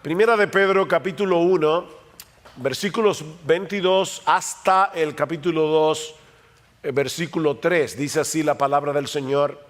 Primera de Pedro, capítulo 1, versículos 22 hasta el capítulo 2, versículo 3. Dice así la palabra del Señor.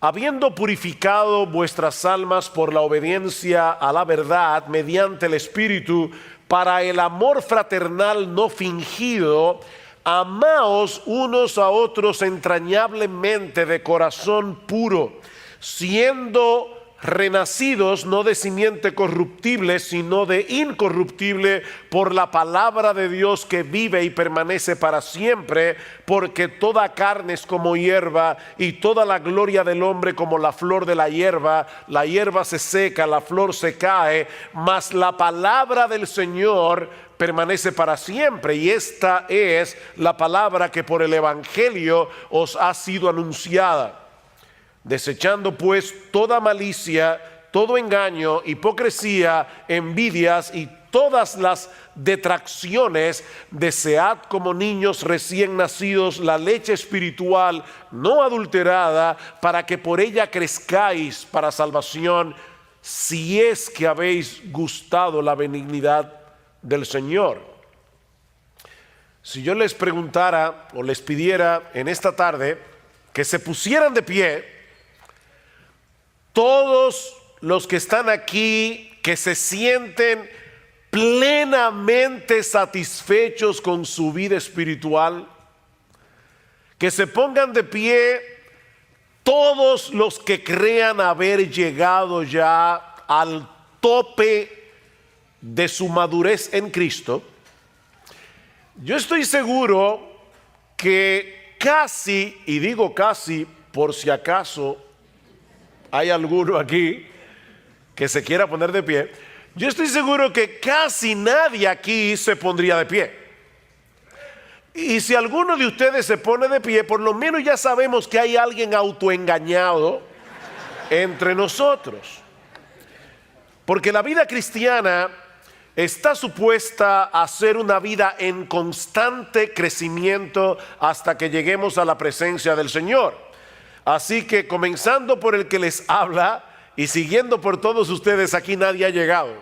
Habiendo purificado vuestras almas por la obediencia a la verdad mediante el Espíritu, para el amor fraternal no fingido, amaos unos a otros entrañablemente de corazón puro, siendo renacidos no de simiente corruptible, sino de incorruptible, por la palabra de Dios que vive y permanece para siempre, porque toda carne es como hierba, y toda la gloria del hombre como la flor de la hierba se seca, la flor se cae, mas la palabra del Señor permanece para siempre. Y esta es la palabra que por el Evangelio os ha sido anunciada. Desechando pues toda malicia, todo engaño, hipocresía, envidias y todas las detracciones, desead como niños recién nacidos la leche espiritual no adulterada, para que por ella crezcáis para salvación, si es que habéis gustado la benignidad del Señor. Si yo les preguntara o les pidiera en esta tarde que se pusieran de pie, todos los que están aquí, que se sienten plenamente satisfechos con su vida espiritual, que se pongan de pie todos los que crean haber llegado ya al tope de su madurez en Cristo. Yo estoy seguro que casi, y digo casi por si acaso hay alguno aquí que se quiera poner de pie, yo estoy seguro que casi nadie aquí se pondría de pie. Y si alguno de ustedes se pone de pie, por lo menos ya sabemos que hay alguien autoengañado entre nosotros. Porque la vida cristiana está supuesta a ser una vida en constante crecimiento hasta que lleguemos a la presencia del Señor. Así que comenzando por el que les habla y siguiendo por todos ustedes, aquí nadie ha llegado.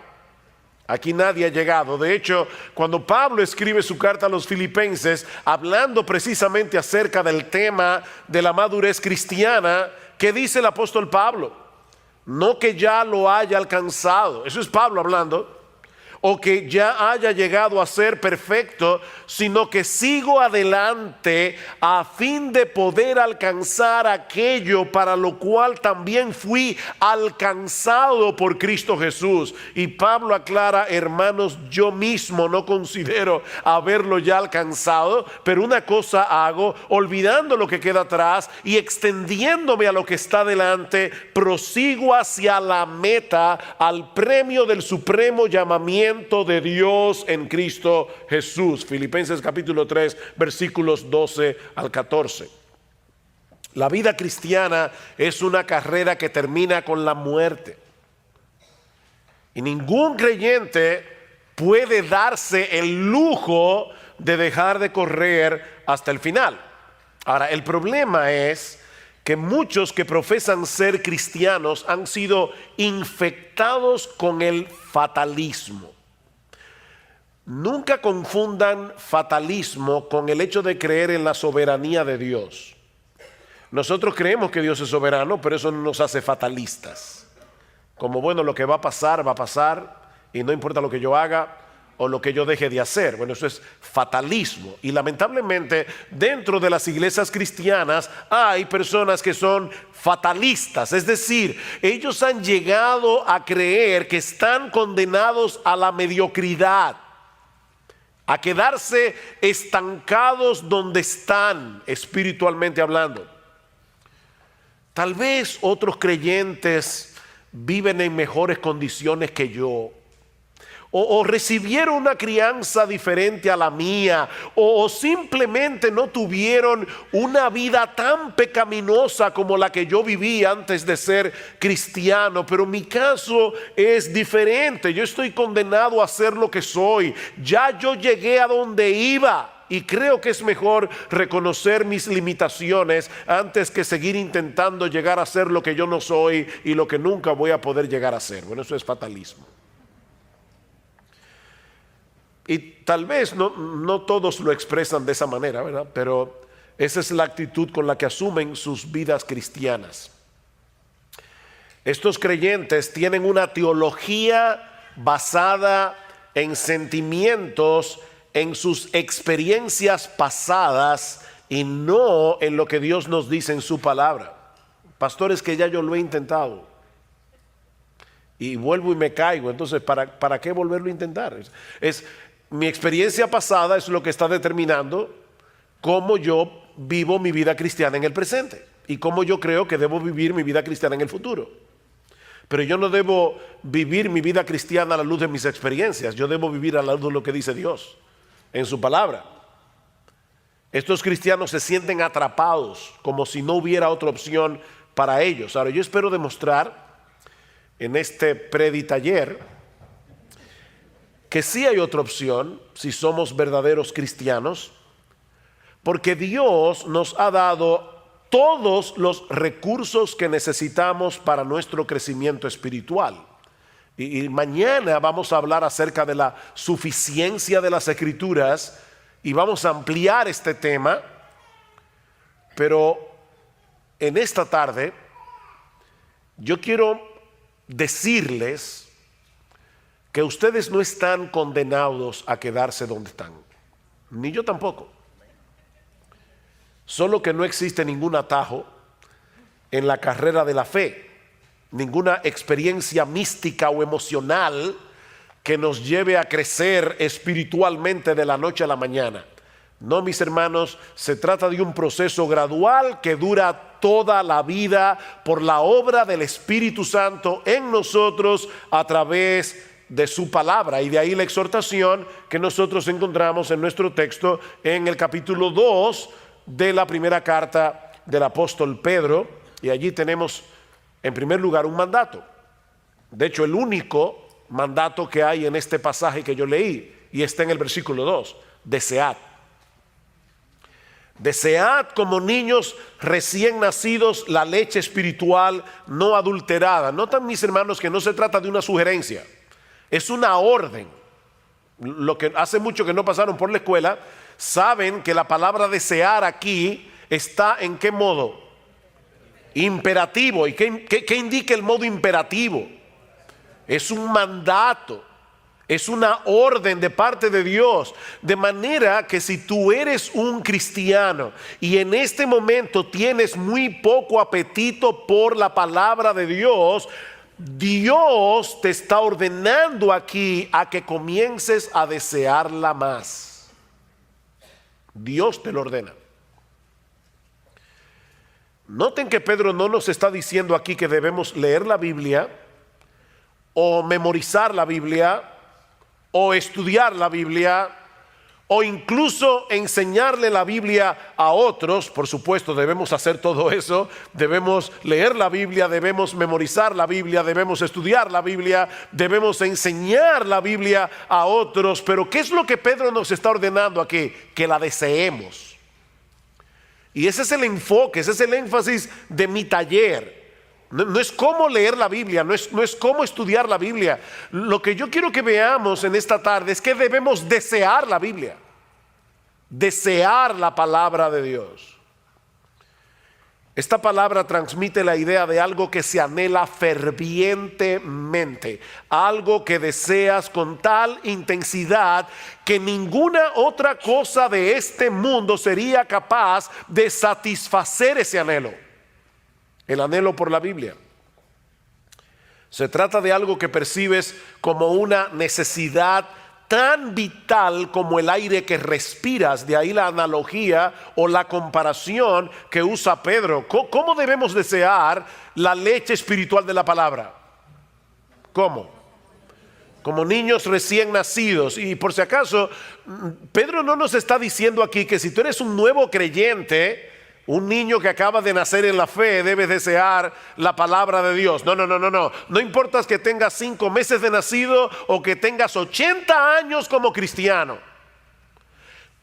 Aquí nadie ha llegado. De hecho, cuando Pablo escribe su carta a los filipenses, hablando precisamente acerca del tema de la madurez cristiana, ¿qué dice el apóstol Pablo? No que ya lo haya alcanzado, eso es Pablo hablando, o que ya haya llegado a ser perfecto, sino que sigo adelante a fin de poder alcanzar aquello para lo cual también fui alcanzado por Cristo Jesús. Y Pablo aclara: hermanos, yo mismo no considero haberlo ya alcanzado, pero una cosa hago, olvidando lo que queda atrás y extendiéndome a lo que está delante, prosigo hacia la meta, al premio del supremo llamamiento de Dios en Cristo Jesús. Filipenses capítulo 3, versículos 12 al 14. La vida cristiana es una carrera que termina con la muerte. Y ningún creyente puede darse el lujo de dejar de correr hasta el final. Ahora, el problema es que muchos que profesan ser cristianos han sido infectados con el fatalismo. Nunca confundan fatalismo con el hecho de creer en la soberanía de Dios. Nosotros creemos que Dios es soberano, pero eso no nos hace fatalistas. Como bueno, lo que va a pasar y no importa lo que yo haga o lo que yo deje de hacer. Bueno, eso es fatalismo. Y lamentablemente dentro de las iglesias cristianas hay personas que son fatalistas. Es decir, ellos han llegado a creer que están condenados a la mediocridad, a quedarse estancados donde están espiritualmente hablando. Tal vez otros creyentes viven en mejores condiciones que yo, o recibieron una crianza diferente a la mía, o simplemente no tuvieron una vida tan pecaminosa como la que yo viví antes de ser cristiano. Pero mi caso es diferente. Yo estoy condenado a ser lo que soy. Ya yo llegué a donde iba. Y creo que es mejor reconocer mis limitaciones antes que seguir intentando llegar a ser lo que yo no soy y lo que nunca voy a poder llegar a ser. Bueno, eso es fatalismo. Y tal vez no todos lo expresan de esa manera, ¿verdad? Pero esa es la actitud con la que asumen sus vidas cristianas. Estos creyentes tienen una teología basada en sentimientos, en sus experiencias pasadas y no en lo que Dios nos dice en su palabra. Pastores, que ya yo lo he intentado y vuelvo y me caigo, entonces ¿para qué volverlo a intentar? Mi experiencia pasada es lo que está determinando cómo yo vivo mi vida cristiana en el presente y cómo yo creo que debo vivir mi vida cristiana en el futuro. Pero yo no debo vivir mi vida cristiana a la luz de mis experiencias, yo debo vivir a la luz de lo que dice Dios en su palabra. Estos cristianos se sienten atrapados como si no hubiera otra opción para ellos. Ahora, yo espero demostrar en este preditaller que sí hay otra opción si somos verdaderos cristianos, porque Dios nos ha dado todos los recursos que necesitamos para nuestro crecimiento espiritual. Y mañana vamos a hablar acerca de la suficiencia de las Escrituras y vamos a ampliar este tema, pero en esta tarde yo quiero decirles que ustedes no están condenados a quedarse donde están, ni yo tampoco. Solo que no existe ningún atajo en la carrera de la fe, ninguna experiencia mística o emocional que nos lleve a crecer espiritualmente de la noche a la mañana. No, mis hermanos, se trata de un proceso gradual que dura toda la vida por la obra del Espíritu Santo en nosotros a través de su palabra. Y de ahí la exhortación que nosotros encontramos en nuestro texto en el capítulo 2 de la primera carta del apóstol Pedro. Y allí tenemos en primer lugar un mandato. De hecho, el único mandato que hay en este pasaje que yo leí, y está en el versículo 2, desead. Desead como niños recién nacidos la leche espiritual no adulterada. Notan, mis hermanos, que no se trata de una sugerencia, es una orden. Lo que hace mucho que no pasaron por la escuela saben que la palabra desear aquí está en qué modo imperativo. ¿Y qué indica el modo imperativo? Es un mandato, es una orden de parte de Dios, de manera que si tú eres un cristiano y en este momento tienes muy poco apetito por la palabra de Dios, Dios te está ordenando aquí a que comiences a desearla más. Dios te lo ordena. Noten que Pedro no nos está diciendo aquí que debemos leer la Biblia o memorizar la Biblia o estudiar la Biblia o incluso enseñarle la Biblia a otros. Por supuesto, debemos hacer todo eso. Debemos leer la Biblia, debemos memorizar la Biblia, debemos estudiar la Biblia, debemos enseñar la Biblia a otros. Pero ¿qué es lo que Pedro nos está ordenando aquí? Que la deseemos. Y ese es el enfoque, ese es el énfasis de mi taller. No es cómo leer la Biblia, no es cómo estudiar la Biblia. Lo que yo quiero que veamos en esta tarde es que debemos desear la Biblia, desear la palabra de Dios. Esta palabra transmite la idea de algo que se anhela fervientemente, algo que deseas con tal intensidad que ninguna otra cosa de este mundo sería capaz de satisfacer ese anhelo. El anhelo por la Biblia. Se trata de algo que percibes como una necesidad tan vital como el aire que respiras. De ahí la analogía o la comparación que usa Pedro. ¿Cómo debemos desear la leche espiritual de la palabra? ¿Cómo? Como niños recién nacidos. Y por si acaso, Pedro no nos está diciendo aquí que si tú eres un nuevo creyente, un niño que acaba de nacer en la fe, debes desear la palabra de Dios. No. No importa que tengas 5 meses de nacido o que tengas 80 años como cristiano.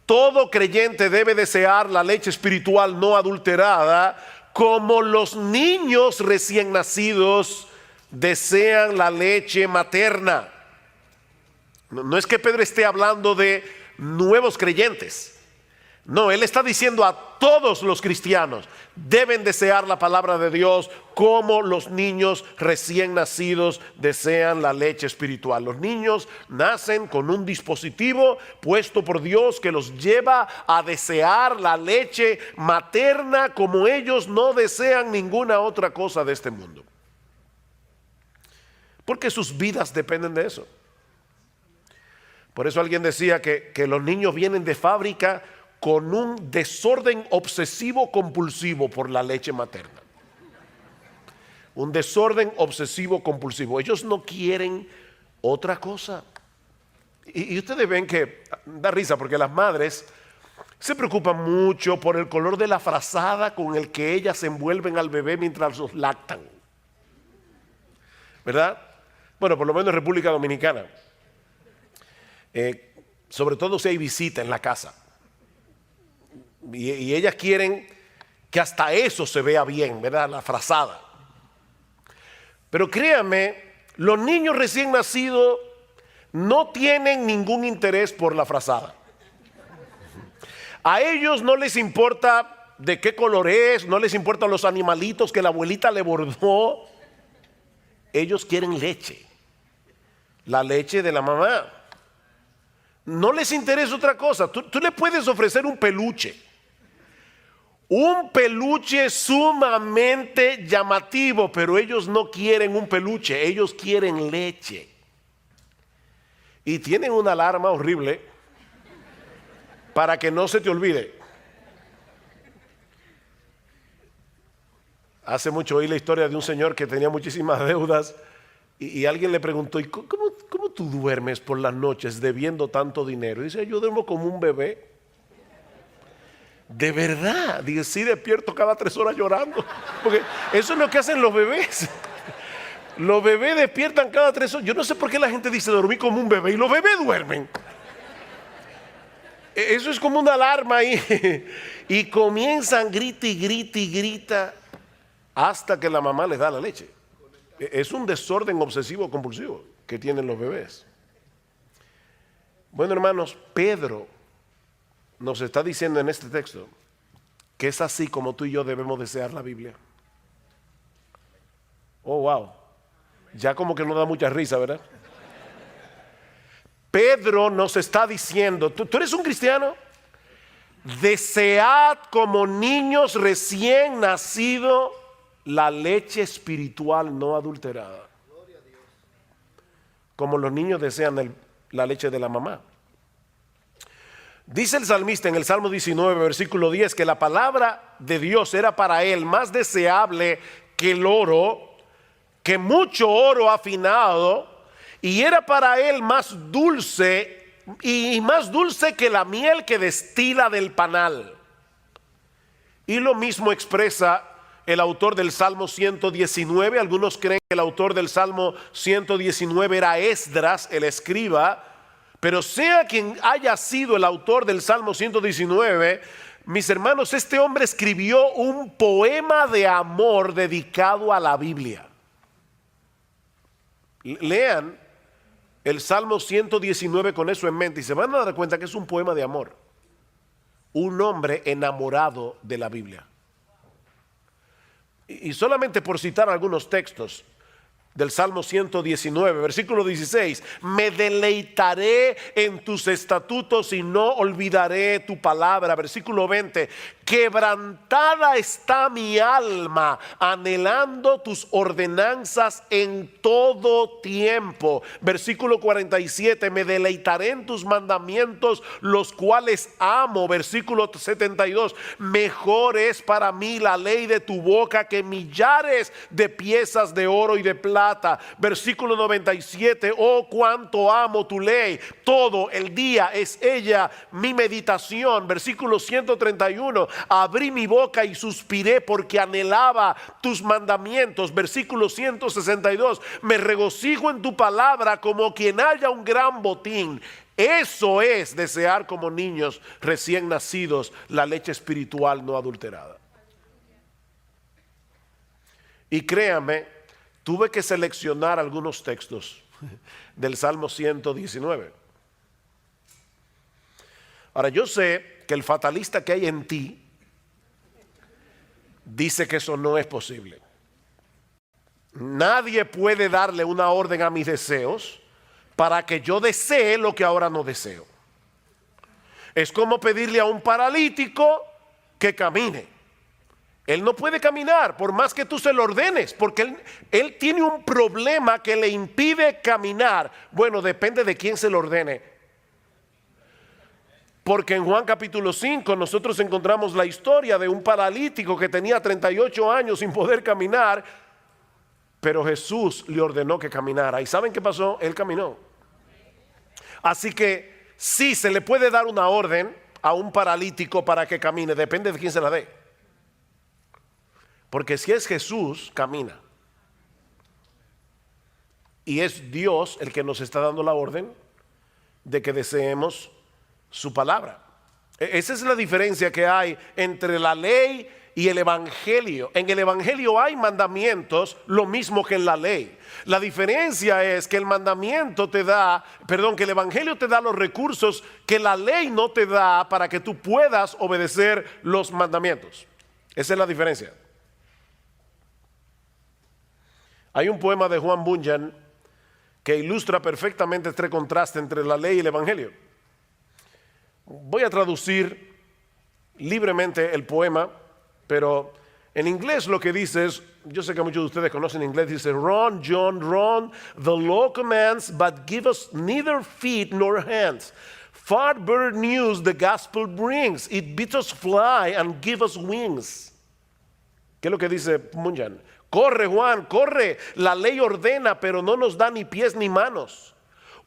Todo creyente debe desear la leche espiritual no adulterada, como los niños recién nacidos desean la leche materna. No es que Pedro esté hablando de nuevos creyentes. No, él está diciendo a todos los cristianos deben desear la palabra de Dios como los niños recién nacidos desean la leche espiritual. Los niños nacen con un dispositivo puesto por Dios que los lleva a desear la leche materna como ellos no desean ninguna otra cosa de este mundo. Porque sus vidas dependen de eso. Por eso alguien decía que los niños vienen de fábrica con un desorden obsesivo compulsivo por la leche materna. Un desorden obsesivo compulsivo. Ellos no quieren otra cosa. Y ustedes ven que da risa porque las madres se preocupan mucho por el color de la frazada con el que ellas envuelven al bebé mientras los lactan. ¿Verdad? Bueno, por lo menos en República Dominicana. Sobre todo si hay visita en la casa. Y ellas quieren que hasta eso se vea bien, ¿verdad? La frazada. Pero créanme, los niños recién nacidos no tienen ningún interés por la frazada. A ellos no les importa de qué color es, no les importan los animalitos que la abuelita le bordó. Ellos quieren leche, la leche de la mamá. No les interesa otra cosa. Tú le puedes ofrecer un peluche sumamente llamativo, pero ellos no quieren un peluche, ellos quieren leche. Y tienen una alarma horrible para que no se te olvide. Hace mucho oí la historia de un señor que tenía muchísimas deudas y alguien le preguntó, ¿y cómo tú duermes por las noches debiendo tanto dinero? Y dice, yo duermo como un bebé. De verdad, dice, sí, despierto cada 3 horas llorando, porque eso es lo que hacen los bebés. Los bebés despiertan cada 3 horas. Yo no sé por qué la gente dice dormir como un bebé y los bebés duermen. Eso es como una alarma ahí. Y comienzan grita y grita y grita hasta que la mamá les da la leche. Es un desorden obsesivo compulsivo que tienen los bebés. Bueno, hermanos, Pedro nos está diciendo en este texto que es así como tú y yo debemos desear la Biblia. Oh, wow. Ya como que no da mucha risa, ¿verdad? Pedro nos está diciendo, ¿tú eres un cristiano? Desead como niños recién nacidos la leche espiritual no adulterada. Como los niños desean la leche de la mamá. Dice el salmista en el Salmo 19, versículo 10, que la palabra de Dios era para él más deseable que el oro, que mucho oro afinado, y era para él más dulce y más dulce que la miel que destila del panal. Y lo mismo expresa el autor del Salmo 119. Algunos creen que el autor del Salmo 119 era Esdras, el escriba. Pero sea quien haya sido el autor del Salmo 119, mis hermanos, este hombre escribió un poema de amor dedicado a la Biblia. Lean el Salmo 119 con eso en mente y se van a dar cuenta que es un poema de amor. Un hombre enamorado de la Biblia. Y solamente por citar algunos textos del Salmo 119, versículo 16, me deleitaré en tus estatutos y no olvidaré tu palabra. Versículo 20, quebrantada está mi alma, anhelando tus ordenanzas en todo tiempo. Versículo 47, me deleitaré en tus mandamientos, los cuales amo. Versículo 72, mejor es para mí la ley de tu boca que millares de piezas de oro y de plata. Versículo 97, oh cuánto amo tu ley, todo el día es ella mi meditación. Versículo 131, abrí mi boca y suspiré porque anhelaba tus mandamientos. Versículo 162, me regocijo en tu palabra como quien haya un gran botín. Eso es desear como niños recién nacidos la leche espiritual no adulterada. Y créame, tuve que seleccionar algunos textos del Salmo 119. Ahora, yo sé que el fatalista que hay en ti dice que eso no es posible. Nadie puede darle una orden a mis deseos para que yo desee lo que ahora no deseo. Es como pedirle a un paralítico que camine. Él no puede caminar por más que tú se lo ordenes, porque él tiene un problema que le impide caminar. Bueno, depende de quién se lo ordene. Porque en Juan capítulo 5 nosotros encontramos la historia de un paralítico que tenía 38 años sin poder caminar, pero Jesús le ordenó que caminara. ¿Y saben qué pasó? Él caminó. Así que sí, se le puede dar una orden a un paralítico para que camine, depende de quién se la dé. Porque si es Jesús, camina. Y es Dios el que nos está dando la orden de que deseemos su palabra. Esa es la diferencia que hay entre la ley y el evangelio. En el evangelio hay mandamientos, lo mismo que en la ley. La diferencia es que el mandamiento te da, que el evangelio te da los recursos que la ley no te da para que tú puedas obedecer los mandamientos. Esa es la diferencia. Hay un poema de Juan Bunyan que ilustra perfectamente este contraste entre la ley y el evangelio. Voy a traducir libremente el poema, pero en inglés lo que dice es, yo sé que muchos de ustedes conocen inglés, dice, Run, John, run, the law commands, but give us neither feet nor hands. Far better news the gospel brings, it bids us fly and give us wings. ¿Qué es lo que dice Bunyan? Corre, Juan, corre, la ley ordena, pero no nos da ni pies ni manos.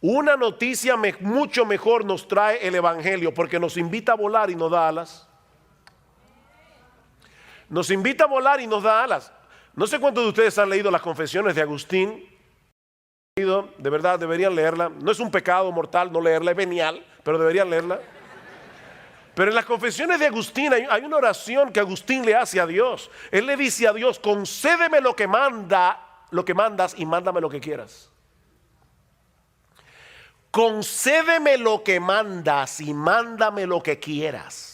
Una noticia mucho mejor nos trae el evangelio, porque nos invita a volar y nos da alas. Nos invita a volar y nos da alas. No sé cuántos de ustedes han leído las Confesiones de Agustín. De verdad, deberían leerla. No es un pecado mortal no leerla, es venial, pero deberían leerla. Pero en las Confesiones de Agustín hay una oración que Agustín le hace a Dios. Él le dice a Dios, concédeme lo que mandas y mándame lo que quieras. Concédeme lo que mandas y mándame lo que quieras.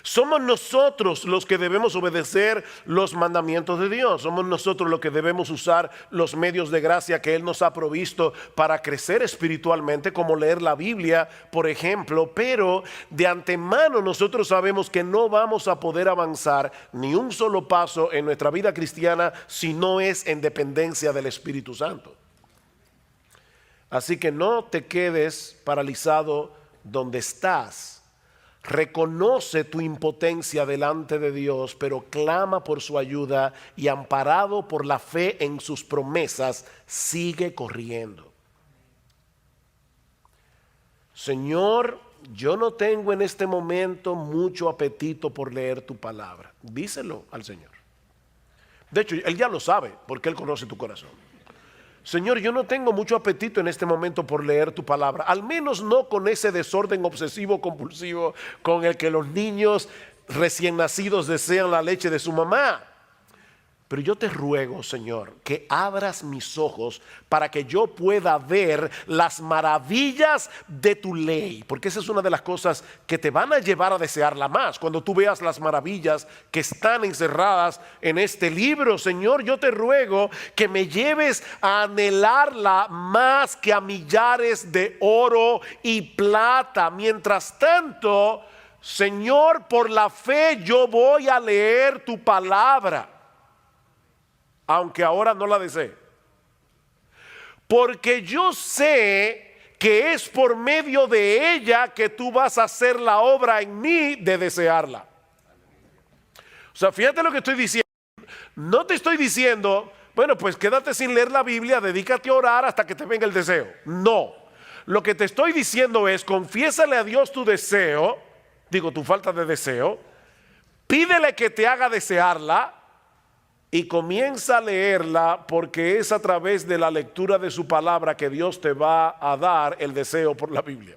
Somos nosotros los que debemos obedecer los mandamientos de Dios. Somos nosotros los que debemos usar los medios de gracia que Él nos ha provisto para crecer espiritualmente, como leer la Biblia, por ejemplo. Pero de antemano nosotros sabemos que no vamos a poder avanzar ni un solo paso en nuestra vida cristiana si no es en dependencia del Espíritu Santo. Así que no te quedes paralizado donde estás. Reconoce tu impotencia delante de Dios, pero clama por su ayuda y amparado por la fe en sus promesas, sigue corriendo. Señor, yo no tengo en este momento mucho apetito por leer tu palabra. Díselo al Señor. De hecho, Él ya lo sabe porque Él conoce tu corazón. Señor, yo no tengo mucho apetito en este momento por leer tu palabra, al menos no con ese desorden obsesivo compulsivo con el que los niños recién nacidos desean la leche de su mamá. Pero yo te ruego, Señor, que abras mis ojos para que yo pueda ver las maravillas de tu ley, porque esa es una de las cosas que te van a llevar a desearla más. Cuando tú veas las maravillas que están encerradas en este libro, Señor, yo te ruego que me lleves a anhelarla más que a millares de oro y plata. Mientras tanto, Señor, por la fe yo voy a leer tu palabra, aunque ahora no la desee, porque yo sé que es por medio de ella que tú vas a hacer la obra en mí de desearla. O sea, fíjate lo que estoy diciendo. No te estoy diciendo, bueno, pues quédate sin leer la Biblia, dedícate a orar hasta que te venga el deseo. No, lo que te estoy diciendo es, confiésale a Dios tu deseo, tu falta de deseo, pídele que te haga desearla, y comienza a leerla, porque es a través de la lectura de su palabra que Dios te va a dar el deseo por la Biblia.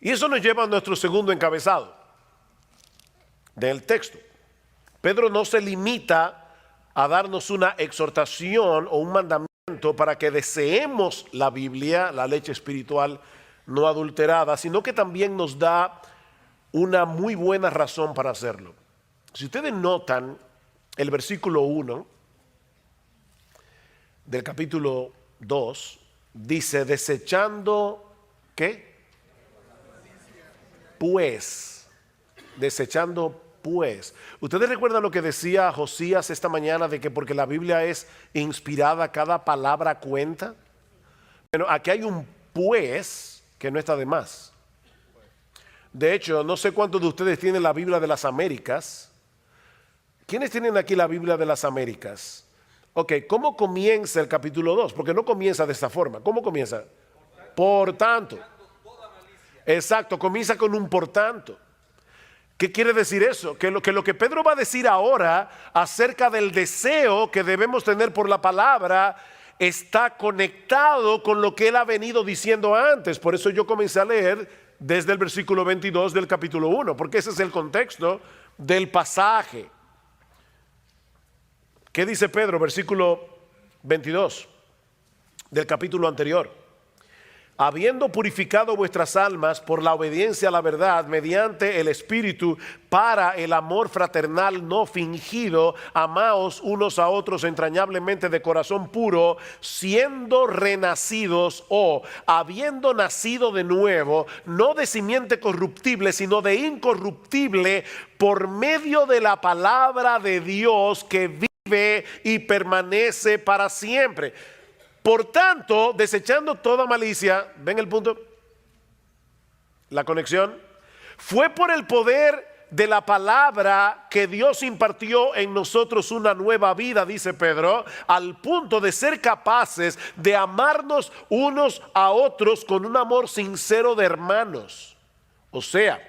Y eso nos lleva a nuestro segundo encabezado del texto. Pedro no se limita a darnos una exhortación o un mandamiento para que deseemos la Biblia, la leche espiritual no adulterada, sino que también nos da una muy buena razón para hacerlo. Si ustedes notan el versículo 1 del capítulo 2, dice, desechando, ¿qué? Pues, desechando pues. ¿Ustedes recuerdan lo que decía Josías esta mañana de que porque la Biblia es inspirada, cada palabra cuenta? Bueno, aquí hay un pues que no está de más. De hecho, no sé cuántos de ustedes tienen la Biblia de las Américas. ¿Quiénes tienen aquí la Biblia de las Américas? Ok, ¿cómo comienza el capítulo 2? Porque no comienza de esta forma. ¿Cómo comienza? Por tanto. Exacto, comienza con un por tanto. ¿Qué quiere decir eso? Que lo que Pedro va a decir ahora acerca del deseo que debemos tener por la palabra está conectado con lo que él ha venido diciendo antes. Por eso yo comencé a leer desde el versículo 22 del capítulo 1, porque ese es el contexto del pasaje. ¿Qué dice Pedro? Versículo 22 del capítulo anterior. Habiendo purificado vuestras almas por la obediencia a la verdad mediante el Espíritu para el amor fraternal no fingido, amaos unos a otros entrañablemente de corazón puro, siendo renacidos o habiendo nacido de nuevo, no de simiente corruptible, sino de incorruptible, por medio de la palabra de Dios que vive y permanece para siempre. Por tanto, desechando toda malicia, ¿ven el punto? La conexión. Fue por el poder de la palabra que Dios impartió en nosotros una nueva vida, dice Pedro, al punto de ser capaces de amarnos unos a otros con un amor sincero de hermanos. O sea,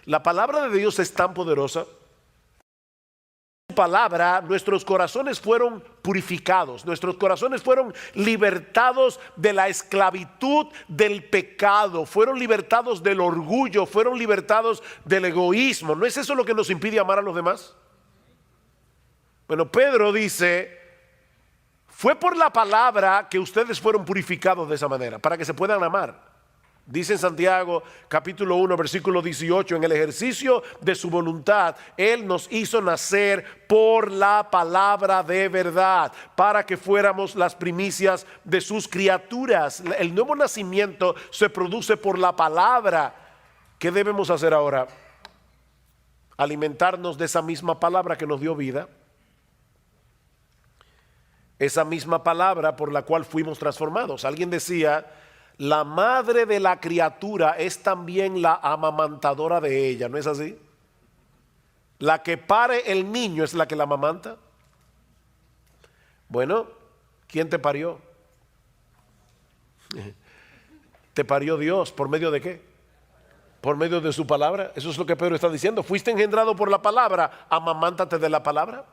la palabra de Dios es tan poderosa. Palabra, nuestros corazones fueron purificados, nuestros corazones fueron libertados de la esclavitud del pecado, fueron libertados del orgullo, fueron libertados del egoísmo. ¿No es eso lo que nos impide amar a los demás? Bueno, Pedro dice, fue por la palabra que ustedes fueron purificados de esa manera, para que se puedan amar. Dice en Santiago capítulo 1 versículo 18, en el ejercicio de su voluntad, Él nos hizo nacer por la palabra de verdad, para que fuéramos las primicias de sus criaturas. El nuevo nacimiento se produce por la palabra. ¿Qué debemos hacer ahora? Alimentarnos de esa misma palabra que nos dio vida. Esa misma palabra por la cual fuimos transformados. Alguien decía, la madre de la criatura es también la amamantadora de ella, ¿no es así? La que pare el niño es la que la amamanta. Bueno, ¿quién te parió? Te parió Dios, ¿por medio de qué? Por medio de su palabra. Eso es lo que Pedro está diciendo. Fuiste engendrado por la palabra, amamántate de la palabra.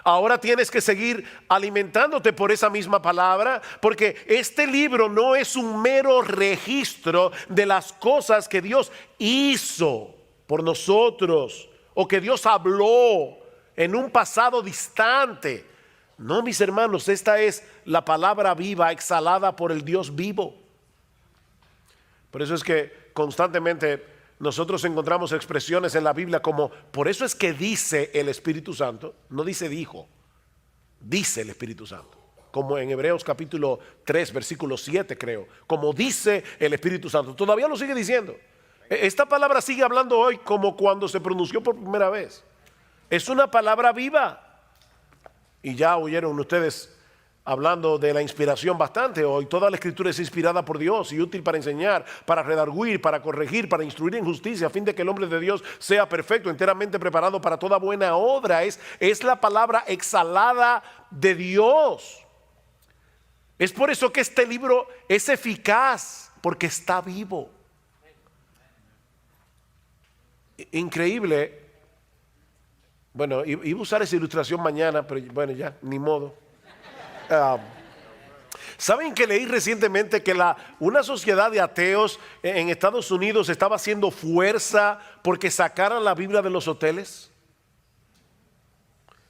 Ahora tienes que seguir alimentándote por esa misma palabra, porque este libro no es un mero registro de las cosas que Dios hizo por nosotros o que Dios habló en un pasado distante. No, mis hermanos, esta es la palabra viva exhalada por el Dios vivo. Por eso es que constantemente nosotros encontramos expresiones en la Biblia como, por eso es que dice el Espíritu Santo, no dice dijo, dice el Espíritu Santo. Como en Hebreos capítulo 3, versículo 7 creo, como dice el Espíritu Santo. Todavía lo sigue diciendo. Esta palabra sigue hablando hoy como cuando se pronunció por primera vez. Es una palabra viva. Y ya oyeron ustedes hablando de la inspiración bastante hoy. Toda la escritura es inspirada por Dios y útil para enseñar, para redarguir, para corregir, para instruir en justicia, a fin de que el hombre de Dios sea perfecto, enteramente preparado para toda buena obra. Es la palabra exhalada de Dios. Es por eso que este libro es eficaz, porque está vivo. Increíble. Bueno, iba a usar esa ilustración mañana, pero bueno, ya, ni modo. ¿Saben que leí recientemente que una sociedad de ateos en Estados Unidos estaba haciendo fuerza porque sacaran la Biblia de los hoteles?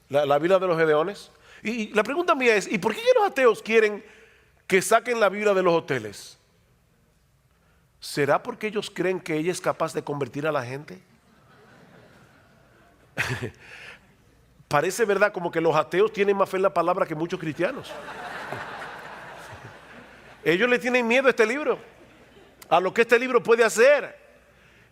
la Biblia de los Gedeones. Y la pregunta mía es, ¿y por qué los ateos quieren que saquen la Biblia de los hoteles? ¿Será porque ellos creen que ella es capaz de convertir a la gente? Parece verdad como que los ateos tienen más fe en la palabra que muchos cristianos. Ellos le tienen miedo a este libro, a lo que este libro puede hacer.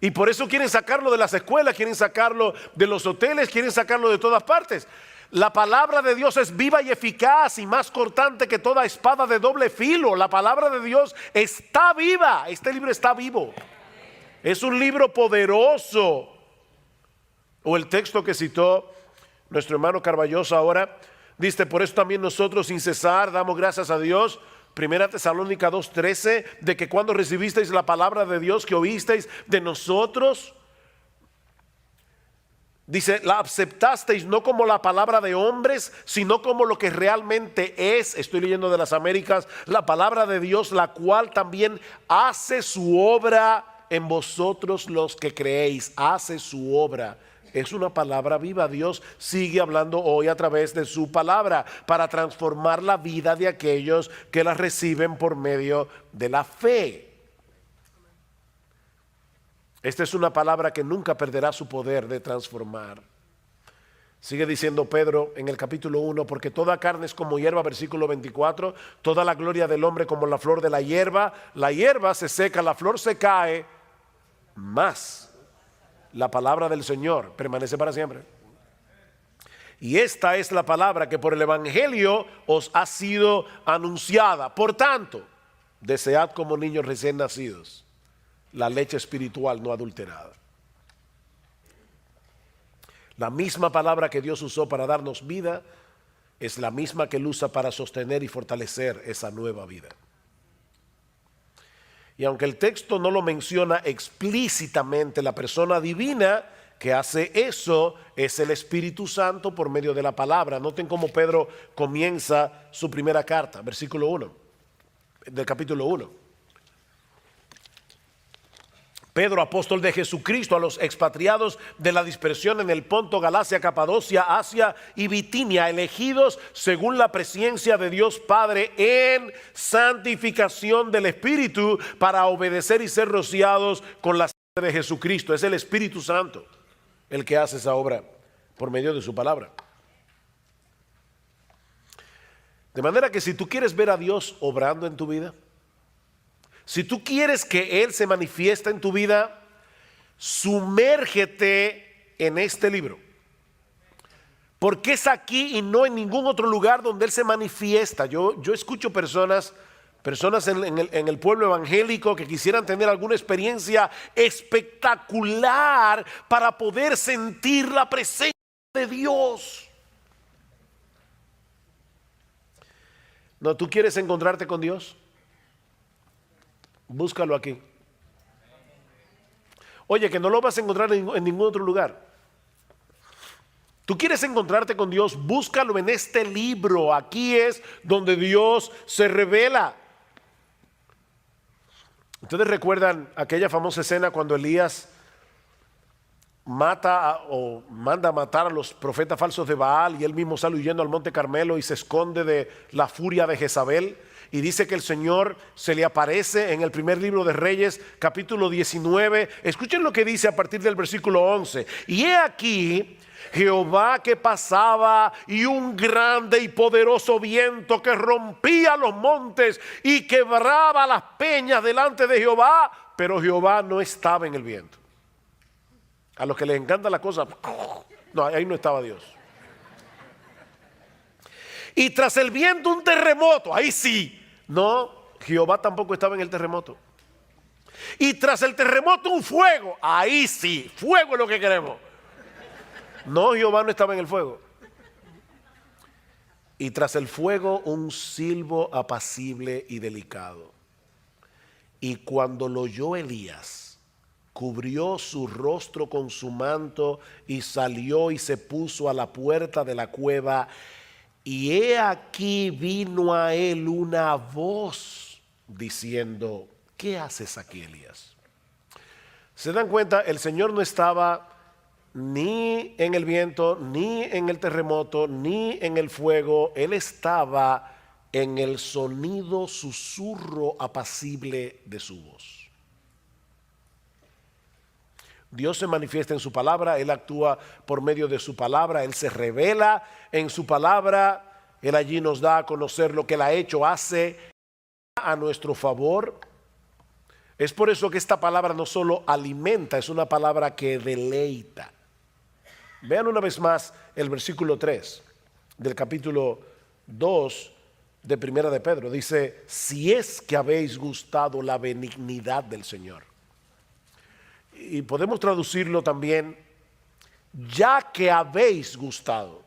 Y por eso quieren sacarlo de las escuelas, quieren sacarlo de los hoteles, quieren sacarlo de todas partes. La palabra de Dios es viva y eficaz y más cortante que toda espada de doble filo. La palabra de Dios está viva. Este libro está vivo. Es un libro poderoso. O el texto que citó nuestro hermano Carballosa ahora, dice: por eso también nosotros sin cesar damos gracias a Dios. Primera Tesalónica 2:13, de que cuando recibisteis la palabra de Dios que oísteis de nosotros, dice, la aceptasteis no como la palabra de hombres, sino como lo que realmente es. Estoy leyendo de las Américas, la palabra de Dios, la cual también hace su obra en vosotros los que creéis. Hace su obra. Es una palabra viva. Dios sigue hablando hoy a través de su palabra para transformar la vida de aquellos que la reciben por medio de la fe. Esta es una palabra que nunca perderá su poder de transformar. Sigue diciendo Pedro en el capítulo 1, porque toda carne es como hierba, versículo 24, toda la gloria del hombre como la flor de la hierba se seca, la flor se cae, mas la palabra del Señor permanece para siempre. Y esta es la palabra que por el evangelio os ha sido anunciada. Por tanto, desead como niños recién nacidos la leche espiritual no adulterada. La misma palabra que Dios usó para darnos vida es la misma que Él usa para sostener y fortalecer esa nueva vida. Y aunque el texto no lo menciona explícitamente, la persona divina que hace eso es el Espíritu Santo por medio de la palabra. Noten cómo Pedro comienza su primera carta, versículo 1 del capítulo 1. Pedro, apóstol de Jesucristo, a los expatriados de la dispersión en el Ponto, Galacia, Capadocia, Asia y Bitinia, elegidos según la presencia de Dios Padre en santificación del Espíritu, para obedecer y ser rociados con la sangre de Jesucristo. Es el Espíritu Santo el que hace esa obra por medio de su palabra. De manera que si tú quieres ver a Dios obrando en tu vida, si tú quieres que Él se manifieste en tu vida, sumérgete en este libro. Porque es aquí y no en ningún otro lugar donde Él se manifiesta. Yo escucho personas en el pueblo evangélico que quisieran tener alguna experiencia espectacular para poder sentir la presencia de Dios. No, ¿tú quieres encontrarte con Dios? Búscalo aquí. Oye, que no lo vas a encontrar en ningún otro lugar. Tú quieres encontrarte con Dios, búscalo en este libro. Aquí es donde Dios se revela. Ustedes recuerdan aquella famosa escena cuando Elías manda a matar a los profetas falsos de Baal, y él mismo sale huyendo al monte Carmelo y se esconde de la furia de Jezabel. Y dice que el Señor se le aparece en el primer libro de Reyes, capítulo 19. Escuchen lo que dice a partir del versículo 11. Y he aquí Jehová que pasaba, y un grande y poderoso viento que rompía los montes y quebraba las peñas delante de Jehová, pero Jehová no estaba en el viento. A los que les encanta la cosa, no, ahí no estaba Dios. Y tras el viento un terremoto, ahí sí. No, Jehová tampoco estaba en el terremoto. Y tras el terremoto un fuego, ahí sí, fuego es lo que queremos. No, Jehová no estaba en el fuego. Y tras el fuego un silbo apacible y delicado. Y cuando lo oyó Elías, cubrió su rostro con su manto y salió y se puso a la puerta de la cueva. Y he aquí vino a él una voz diciendo: ¿qué haces aquí, Elías? ¿Se dan cuenta? El Señor no estaba ni en el viento, ni en el terremoto, ni en el fuego. Él estaba en el sonido, susurro apacible de su voz. Dios se manifiesta en su palabra, Él actúa por medio de su palabra, Él se revela en su palabra, Él allí nos da a conocer lo que Él ha hecho, hace a nuestro favor. Es por eso que esta palabra no solo alimenta, es una palabra que deleita. Vean una vez más el versículo 3 del capítulo 2 de Primera de Pedro. Dice, si es que habéis gustado la benignidad del Señor. Y podemos traducirlo también, ya que habéis gustado.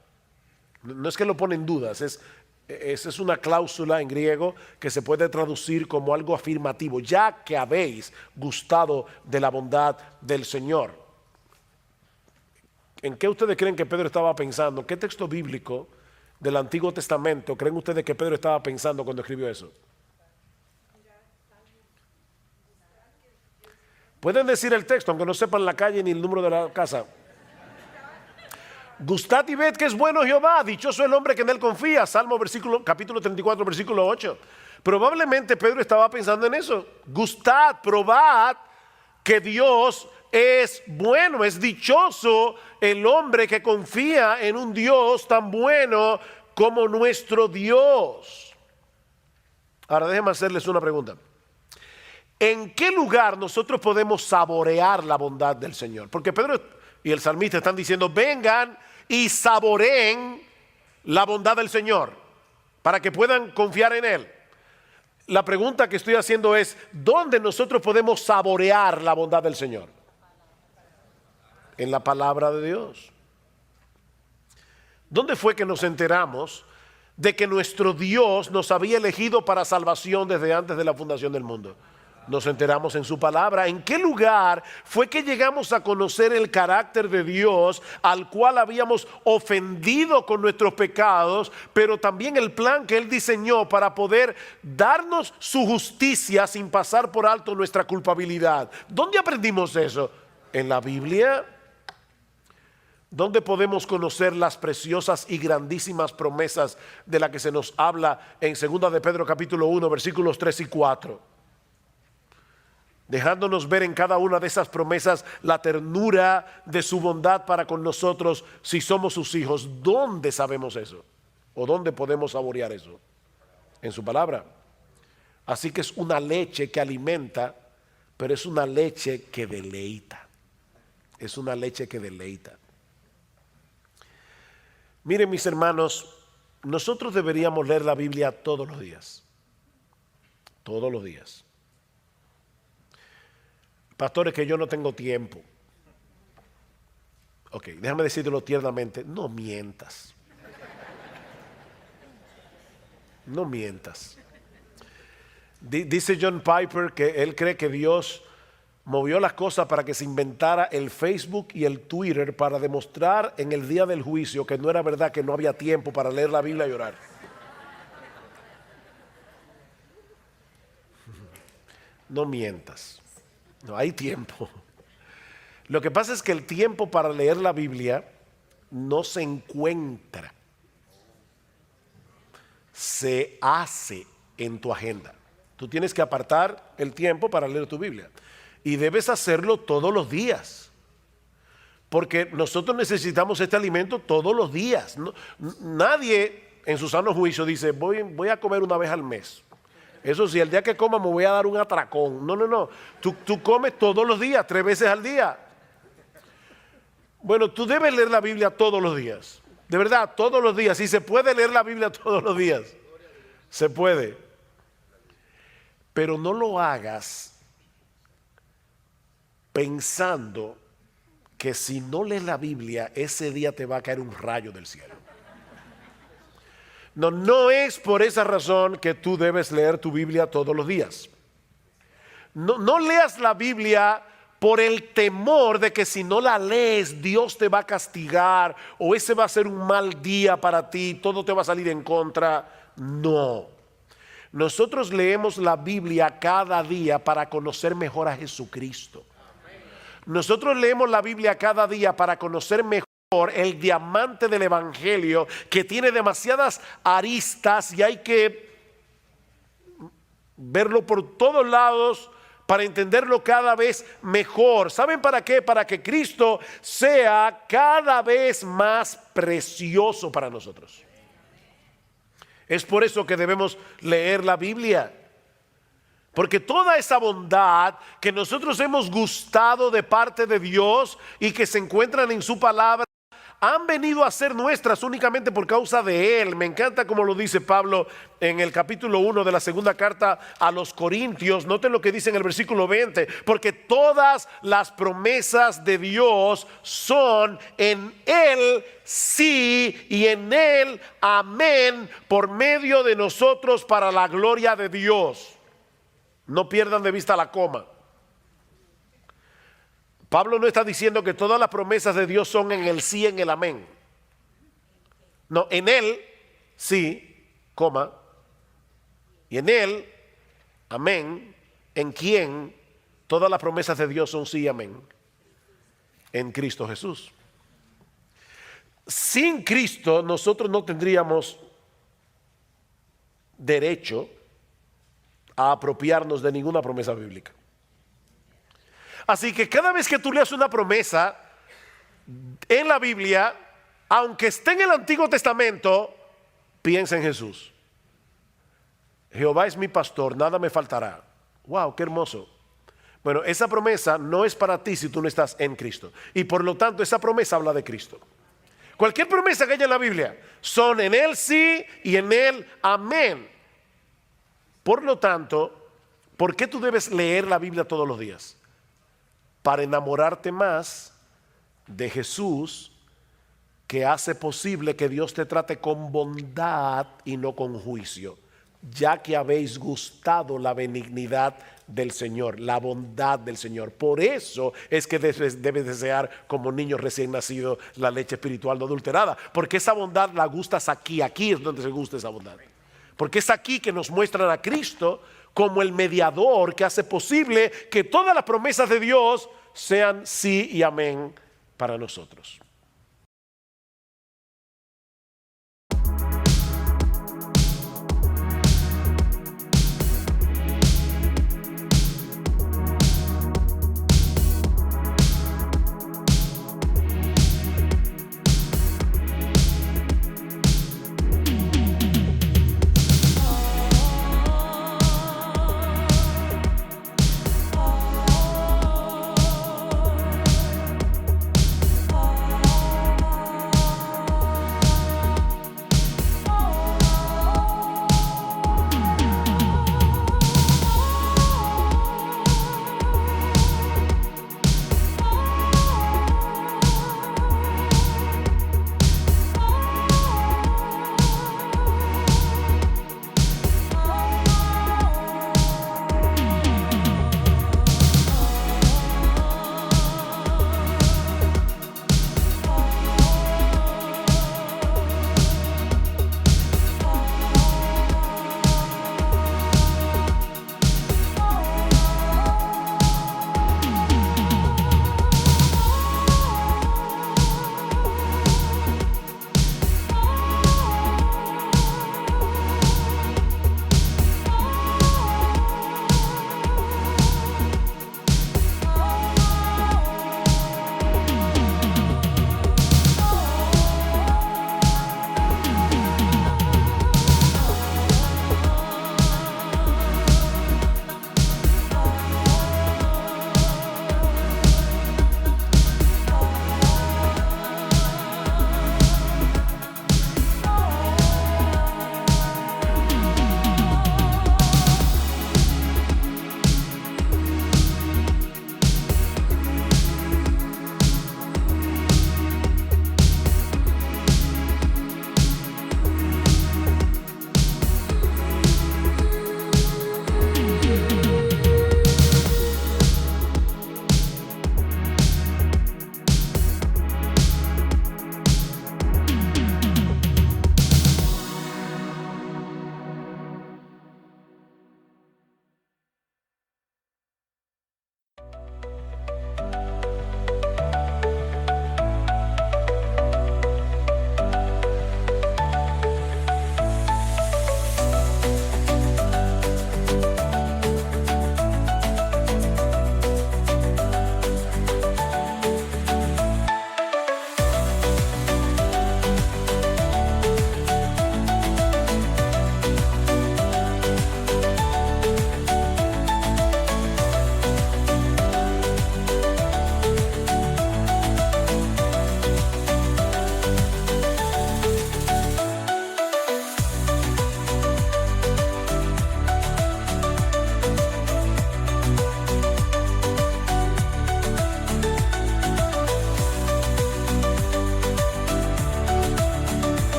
No es que lo pone en dudas, esa es una cláusula en griego que se puede traducir como algo afirmativo, ya que habéis gustado de la bondad del Señor. ¿En qué ustedes creen que Pedro estaba pensando? ¿Qué texto bíblico del Antiguo Testamento creen ustedes que Pedro estaba pensando cuando escribió eso? Pueden decir el texto, aunque no sepan la calle ni el número de la casa. Gustad y ved que es bueno Jehová, dichoso el hombre que en él confía. Salmo capítulo 34, versículo 8. Probablemente Pedro estaba pensando en eso. Gustad, probad que Dios es bueno, es dichoso el hombre que confía en un Dios tan bueno como nuestro Dios. Ahora déjenme hacerles una pregunta. ¿En qué lugar nosotros podemos saborear la bondad del Señor? Porque Pedro y el salmista están diciendo, vengan y saboreen la bondad del Señor para que puedan confiar en Él. La pregunta que estoy haciendo es, ¿dónde nosotros podemos saborear la bondad del Señor? En la palabra de Dios. ¿Dónde fue que nos enteramos de que nuestro Dios nos había elegido para salvación desde antes de la fundación del mundo? Nos enteramos en su palabra. ¿En qué lugar fue que llegamos a conocer el carácter de Dios al cual habíamos ofendido con nuestros pecados, pero también el plan que Él diseñó para poder darnos su justicia sin pasar por alto nuestra culpabilidad? ¿Dónde aprendimos eso? ¿En la Biblia? ¿Dónde podemos conocer las preciosas y grandísimas promesas de las que se nos habla en 2 de Pedro capítulo 1 versículos 3 y 4? Dejándonos ver en cada una de esas promesas la ternura de su bondad para con nosotros si somos sus hijos. ¿Dónde sabemos eso? ¿O dónde podemos saborear eso? En su palabra. Así que es una leche que alimenta, pero es una leche que deleita. Es una leche que deleita. Miren, mis hermanos, nosotros deberíamos leer la Biblia todos los días. Todos los días. Pastores, que yo no tengo tiempo. Ok, déjame decírtelo tiernamente. No mientas. No mientas. Dice John Piper que él cree que Dios movió las cosas para que se inventara el Facebook y el Twitter para demostrar en el día del juicio que no era verdad, que no había tiempo para leer la Biblia y orar. No mientas. No hay tiempo. Lo que pasa es que el tiempo para leer la Biblia no se encuentra. Se hace en tu agenda. Tú tienes que apartar el tiempo para leer tu Biblia. Y debes hacerlo todos los días. Porque nosotros necesitamos este alimento todos los días. Nadie en su sano juicio dice, voy a comer una vez al mes. Eso sí, el día que coma me voy a dar un atracón. No. Tú comes todos los días, 3 veces al día. Bueno, tú debes leer la Biblia todos los días. De verdad, todos los días. Si se puede leer la Biblia todos los días. Se puede. Pero no lo hagas pensando que si no lees la Biblia, ese día te va a caer un rayo del cielo. No es por esa razón que tú debes leer tu Biblia todos los días. No leas la Biblia por el temor de que si no la lees, Dios te va a castigar o ese va a ser un mal día para ti, todo te va a salir en contra. No. Nosotros leemos la Biblia cada día para conocer mejor a Jesucristo. nosotros leemos la Biblia cada día para conocer mejor el diamante del Evangelio, que tiene demasiadas aristas y hay que verlo por todos lados para entenderlo cada vez mejor. ¿Saben para qué? Para que Cristo sea cada vez más precioso para nosotros. Es por eso que debemos leer la Biblia. Porque toda esa bondad que nosotros hemos gustado de parte de Dios y que se encuentran en su palabra, han venido a ser nuestras únicamente por causa de Él. Me encanta como lo dice Pablo en el capítulo 1 de la segunda carta a los Corintios. Noten lo que dice en el versículo 20. Porque todas las promesas de Dios son en Él sí y en Él amén, por medio de nosotros para la gloria de Dios. No pierdan de vista la coma. Pablo no está diciendo que todas las promesas de Dios son en el sí, en el amén. No, en Él sí, coma, y en Él, amén, en quien todas las promesas de Dios son sí y amén, en Cristo Jesús. Sin Cristo nosotros no tendríamos derecho a apropiarnos de ninguna promesa bíblica. Así que cada vez que tú leas una promesa en la Biblia, aunque esté en el Antiguo Testamento, piensa en Jesús. Jehová es mi pastor, nada me faltará. Wow, qué hermoso. Bueno, esa promesa no es para ti si tú no estás en Cristo. Y por lo tanto, esa promesa habla de Cristo. Cualquier promesa que haya en la Biblia son en Él sí y en Él amén. Por lo tanto, ¿por qué tú debes leer la Biblia todos los días? Para enamorarte más de Jesús, que hace posible que Dios te trate con bondad y no con juicio, ya que habéis gustado la benignidad del Señor, la bondad del Señor. Por eso es que debes desear como niño recién nacido la leche espiritual no adulterada, porque esa bondad la gustas aquí es donde se gusta esa bondad. Porque es aquí que nos muestran a Cristo como el mediador que hace posible que todas las promesas de Dios sean sí y amén para nosotros.